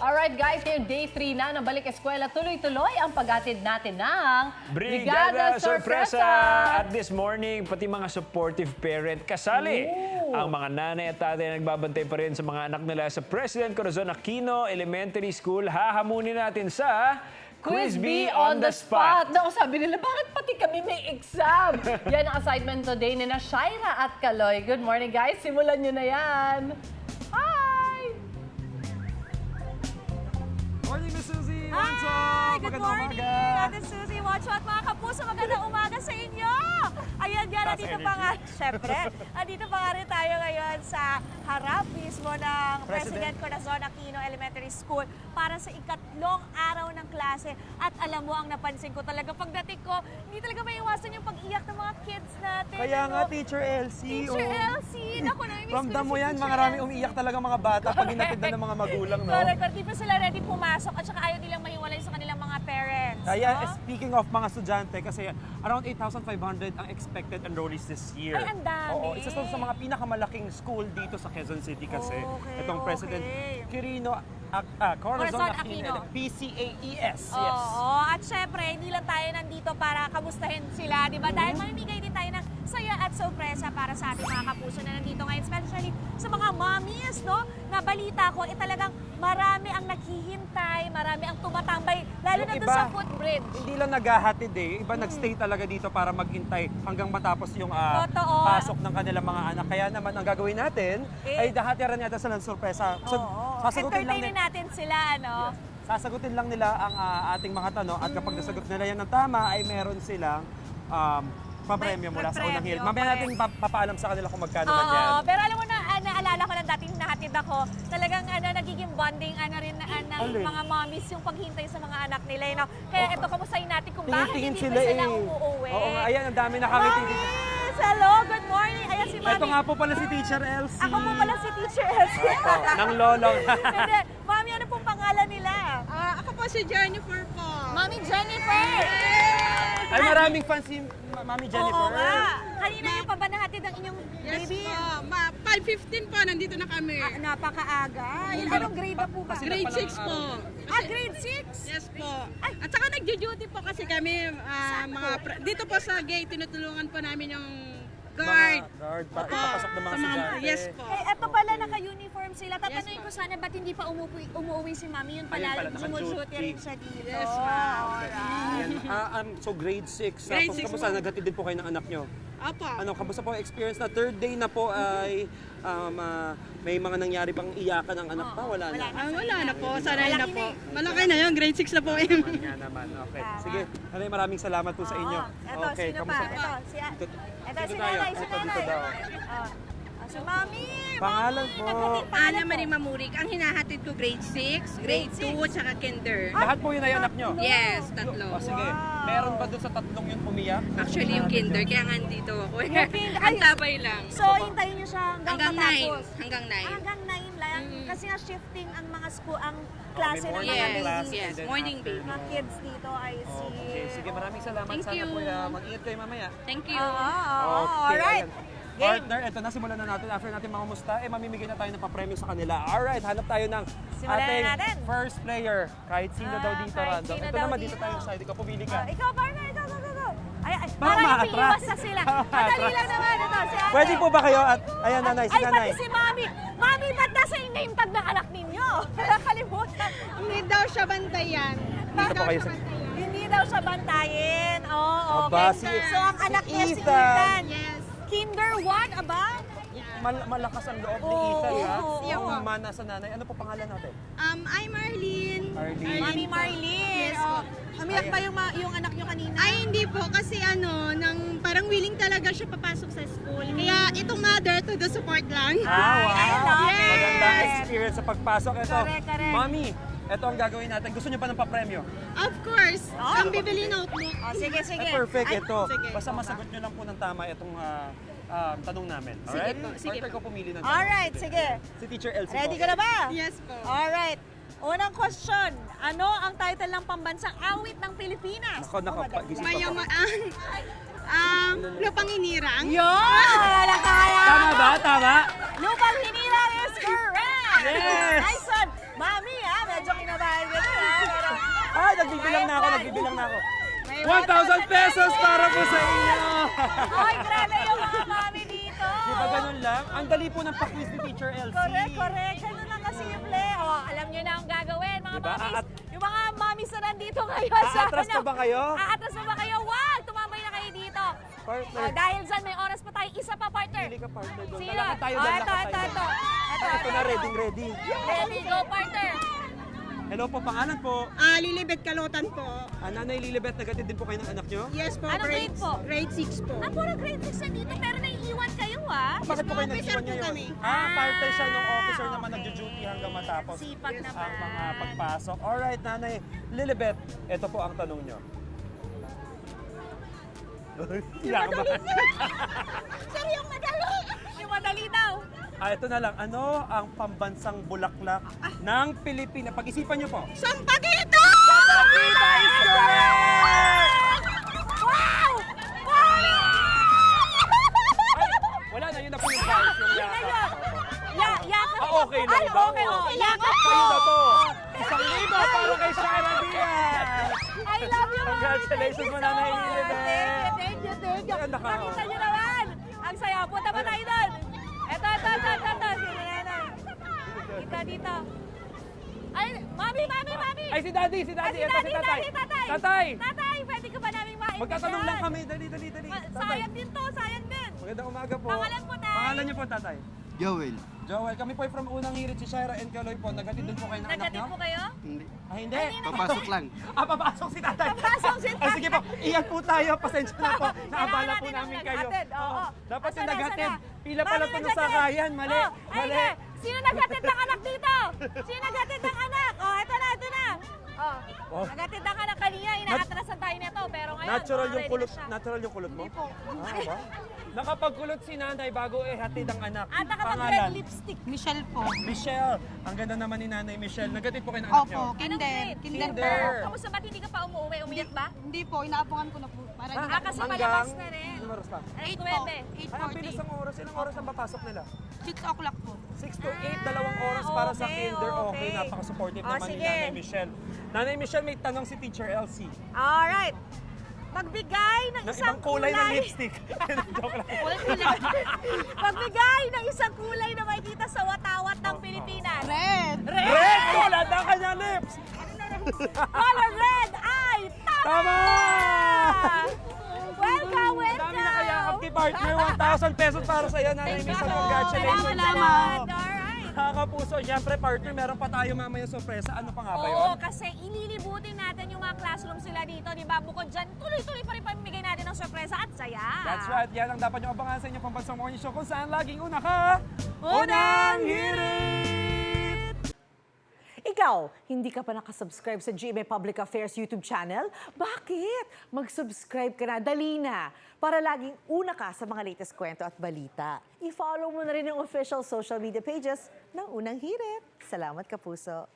Alright guys, ngayon day 3 na ng Balik Eskwela. Tuloy-tuloy ang paghatid natin ng Brigada Sorpresa! At this morning, pati mga supportive parent kasali. Ang mga nanay at tatay na nagbabantay pa rin sa mga anak nila sa President Corazon Aquino Elementary School. Hahamunin natin sa Quiz Bee on the Spot. Naku, sabi nila, bakit pati kami may exam? Yan ang assignment today ni na Shaira at Kaloy. Good morning guys, simulan nyo na yan. Hi! Morning, Miss Suzy! What's Hi! up? Good Magandang morning! umaga. Ate Suzy, watch out mga kapuso. Magandang umaga sa inyo! Ayan nga, nandito pa nga, syempre, nandito pa nga rin tayo ngayon sa harap mismo ng President Corazon Aquino Elementary School para sa ikatlong araw ng klase. At alam mo, ang napansin ko talaga, pagdating ko, hindi talaga maiwasan yung pag-iyak ng mga kids natin. Kaya ano? nga, Teacher Elsie. Teacher Elsie! Naku, namimiss ko Ramdam si mo yan, Teacher maraming Elsie. umiiyak talaga mga bata pag inatid na ng mga magulang, no? Correct, pero di pa sila ready pumasok at saka ayaw nilang mahiwalay sa kanilang mga parents. Kaya, no? speaking of mga estudyante, kasi around 8,500 ang expected enrollees this year. Ay, ang dami. Oo, isa sa mga pinakamalaking school dito sa Quezon City kasi. Okay, Itong President okay. Quirino Corazon Corazon Aquino, Aquino. PCAES. Oo, Yes. at syempre, hindi lang tayo nandito para kamustahin sila, di ba? Dahil mamimigay din tayo ng saya at sorpresa para sa ating mga kapuso na nandito ngayon, especially sa mga mommies, no? Na balita ko, talagang marami ang naghihintay, marami ang tumatambay, lalo Yung na doon iba, sa footbridge. Hindi lang naghahatid eh. Iba nagstay talaga dito para maghintay hanggang matapos yung Totoo. pasok ng kanilang mga anak. Kaya naman ang gagawin natin ay dahatiran natin sila ng sorpresa. So, Oo. sasagutin lang Entertainin natin sila, ano? Sasagutin lang nila ang ating mga tanong at kapag nasagot nila yan ng tama ay meron silang papremyo mula sa unang hirit. Mamaya natin papaalam sa kanila kung magkano man yan. Oo, pero alam mo na, naalala ko lang dating nahatid ako, talagang nagiging bonding rin ng Alin? mga mommies yung paghintay sa mga anak nila. You know? Kaya ito, kamustahin natin kung bakit Tingin-tingin hindi sila pa sila eh. umuuwi. Oo nga, ayan, ang dami na kami titigil. Mommies! Hello, good morning! Ayan si Mami. Ito nga po pala si Teacher Elsie. Ako po pala si Teacher Elsie. Ng lolo. Hindi, Mami, ano pong pangalan nila? Ako po si Jennifer po. Mami Jennifer! Ay, maraming fans si Mami Jennifer. Oo nga. Kanina niyo pa ba nahatid ang inyong Yes baby? po. 5:15 po, nandito na kami. Napakaaga. Anong grade na po ba? Grade 6 po. Grade 6? Yes po. At saka nagjo-duty po kasi kami dito po sa gate, tinutulungan po namin yung guard. Guard, papasok ng mga estudyante. Yes po. Eh, eto pala, naka-uniform sila. Tatanungin ko sana, ba't hindi pa umuwi si Mami? Yun pala, Ayun pala, sumuduty naka-duty. rin siya dito. Yes, ma'am. Ayan. So grade 6. Grade Tapos 6 kamusta? po. Naghatid din po kayo ng anak nyo. Opo. Ano, kamusta po ang experience na third day na po ay may mga nangyari bang iyakan ng anak pa? Wala na. Wala na po. Sanay na Malaki po. na Malaki na yun. Grade 6 na po yun. Nga naman. Okay. Sige. Maraming salamat po sa inyo. Eto, Okay, sino pa? kamusta? Ito, Dito si tayo. Nanay, si Ito, dito Nanay. daw. Si Mami! Pangalan Mami, po. naghatid pangalan Ana po. Marie Mamurik. Ang hinahatid ko grade 6, grade 2, tsaka kinder. Lahat po yun ay anak nyo? Yes, tatlo. O sige. Meron ba doon sa tatlong yun umiyak? Actually, yung kinder, kaya nga andito ako. kinder. Ang tabay lang. So, hintayin niyo siya hanggang Hanggang 9. matapos. Hanggang 9. Hanggang 9 lang. Kasi nga shifting ang mga school, ang klase ng morning mga Yes, class, babies. yes. and then Morning after. baby. Mga kids dito, I see. Okay. Sige, maraming salamat. Thank Sana you. po mag-ingat kayo mamaya. Thank you. Alright. ayan. Game. Partner, ito na, simulan na natin. After natin mamumusta, mamimigay na tayo ng papremyo sa kanila. Alright, hanap tayo ng Simulan ating na natin. first player. Kahit sino daw dito, kahit random. sino Ito daw naman, dito dito. tayo sa side. Ikaw, pumili ka. Ikaw, partner, ikaw, go. Ay, Parang para maatras. ipiiwas na sila. Madali lang naman ito. Si ate. Pwede po ba kayo? At, ayan, nanay, si Ay, nanay. pati si Mami. Mami, ba't nasa yung name tag ng anak ninyo? Nakalimutan. Hindi daw siya bantayan. Dito po kayo sa... Hindi daw siya bantayin. Oo, Aba, okay. si- So, ang si anak niya si Ethan. Ethan. Yes. Kinder 1, aba? Malakas ang loob ni Oo, Ethan, ha? oo, Yung oo. mana sa nanay. Ano po pangalan natin? I'm Arlene. Arlene. Mami Marlene. Yes po. Umiyak ba yung anak niyo kanina? Ay, hindi po. Kasi parang willing talaga siya papasok sa school. Kaya itong mother to the support lang. Ah, wow. I love it. Magandang experience sa pagpasok. Ito, Correct. Mami, ito ang gagawin natin. Gusto niyo pa ng papremyo? Of course. Ang bibili notebook. Oh, sige. Perfect Ay, ito. sige. Basta masagot niyo lang po ng tama itong tanong namin. Alright? Partner ko pumili ng tanong. Alright, sige. Si Teacher Elsie Ready po. ka na ba? Yes po. Alright. Unang question. Ano ang title ng pambansang awit ng Pilipinas? Nako, gising pa po. Mayama, lupang inirang. Yun! Nakaya! Tama ba? Tama? Lupang hinirang is correct! Yes! Nice one! Mami, medyo bibilang na ako. 1,000 pesos para po sa inyo! Ay, grabe yung mga mami dito. Di ba ganun lang? Ang dali po ng pa-quiz ni Teacher Elsie. Correct, correct. Ganun lang kasimple. O, alam nyo na ang gagawin, mga Diba? mamis. Yung mga mamis na nandito ngayon sa Aatras pa ba kayo? Aatras pa ba kayo? Wag! Tumambay na kayo dito. Partner. O, dahil dyan, may oras pa tayo. Isa pa, partner. Pili ka, partner, doon. Sino? Lalakad tayo O, doon, ito, lakad ito, tayo ito. Ito na, ready. Ready, go, partner. Hello po, pangalan po. Lilibet Kalotan po. Nanay Lilibet, nagatid din po kayo ng anak nyo? Yes po, Anong grade po? Grade 6 po. Puro grade 6 na dito, pero naiiwan kayo, ah. Bakit po kayo officer nag-iwan po nyo kami. Parte siya ng officer naman nagjo-duty hanggang matapos Sipag naman. ang mga pagpasok. Alright, Nanay Lilibet, ito po ang tanong nyo. Sir, yung madali. Yung madali daw. Ito na lang, ano ang pambansang bulaklak ng Pilipinas? Pag-isipan nyo po. Sampaguito! Sampagita is correct! Wow! Wala na, yun na po yung prize. Yung yakap. Yakap. Okay lang Ay, daw. okay, oh. Yakap. Sa'yo na to. 1,000 para kay Shaira Diaz. I love you, Mami. Congratulations mo, Nanay Lilibet. Thank you. Maganda ka, oh. Nakita nyo naman. Ang saya. Punta pa tayo doon. Ito. Sino yan? Kita dito. Ay, Mami. Ay, si Daddy. Ay, Ito si Tatay. Tatay, pwede ka ba namin maimbitahan? Magtatanong lang kami. Dali. Tatay. Sayang din to, sayang din. Magandang umaga po. Pangalan po, Tay? Pangalan niyo po, Tatay. Joel. Joel, kami po ay from Unang Hirit, si Shaira and Kaloy po. Naghatid din po kayo ng anak Nagatid niyo? po kayo? Hindi. Hindi. Papasok lang. Papasok si Tatay. Papasok si Tatay. Sige po, iyan po tayo. Pasensya na po. Naabala po natin namin ang kayo. naghatid. Oo. Dapat Asa yung na, naghatid. asa na? Pila pala Mami, ito ng naghatid. sakayan. Mali. Oh, ay, Mali. Sino naghatid ng anak dito? Sino naghatid ng anak? Oh, ito na. Oh. Naghatid ng anak kanina, inaatrasan tayo nito. Pero ngayon, Natural ready yung na kulot. siya. Natural yung kulot mo? Hindi po. Ba? Nakapagkulot si nanay bago hatid ang anak. At nakapag-red Pangalan? lipstick. Michelle po. Michelle. Ang ganda naman ni Nanay Michelle. Nagatid po kayo ng anak niyo? Opo, kinder. Kinder po. Kinder. Kamusta ba't hindi ka pa umuwi? Umiyak ba? Hindi po, inaapungan ko na po. Para hindi Ah, kasi ako palabas na rin. Anong oras pa? 8 po. Ay, ang bilis 8:40. ang oras. Ilang oras ang papasok nila? 6 o'clock po. 6 to 8, 2 oras para sa okay, kinder. Okay, okay. napaka-supportive Oh, naman ni sige. Nanay Michelle. Nanay Michelle, may tanong si Teacher Elsie. Alright. Magbigay ng Ng isang ibang kulay ng lipstick. Joke lang. Magbigay ng isang kulay na makikita sa watawat ng Pilipinas. Red! Red! Kulad ang kanyang lips! Color red ay tama! Tama! Welcome! Dami na kayakap kay partner. 1,000 pesos para sa iyo, Nanay Michelle. Congratulations. Salamat! Alright. Nakakapuso. Siyempre, partner, meron pa tayo mamaya sorpresa. Ano pa nga ba yun? Oo, kasi ililibutin natin yung mga classroom sila dito, di ba? Bukod dyan, tuloy-tuloy pa rin pamimigay natin ng sorpresa at saya. That's right. Yan ang dapat nyo abangan sa inyong pambansang morning show kung saan laging una ka. Unang Hirit! Ikaw, hindi ka pa nakasubscribe sa GMA Public Affairs YouTube channel? Bakit? Mag-subscribe ka na, dali na, para laging una ka sa mga latest kwento at balita. I-follow mo na rin yung official social media pages ng Unang Hirit. Salamat, Kapuso.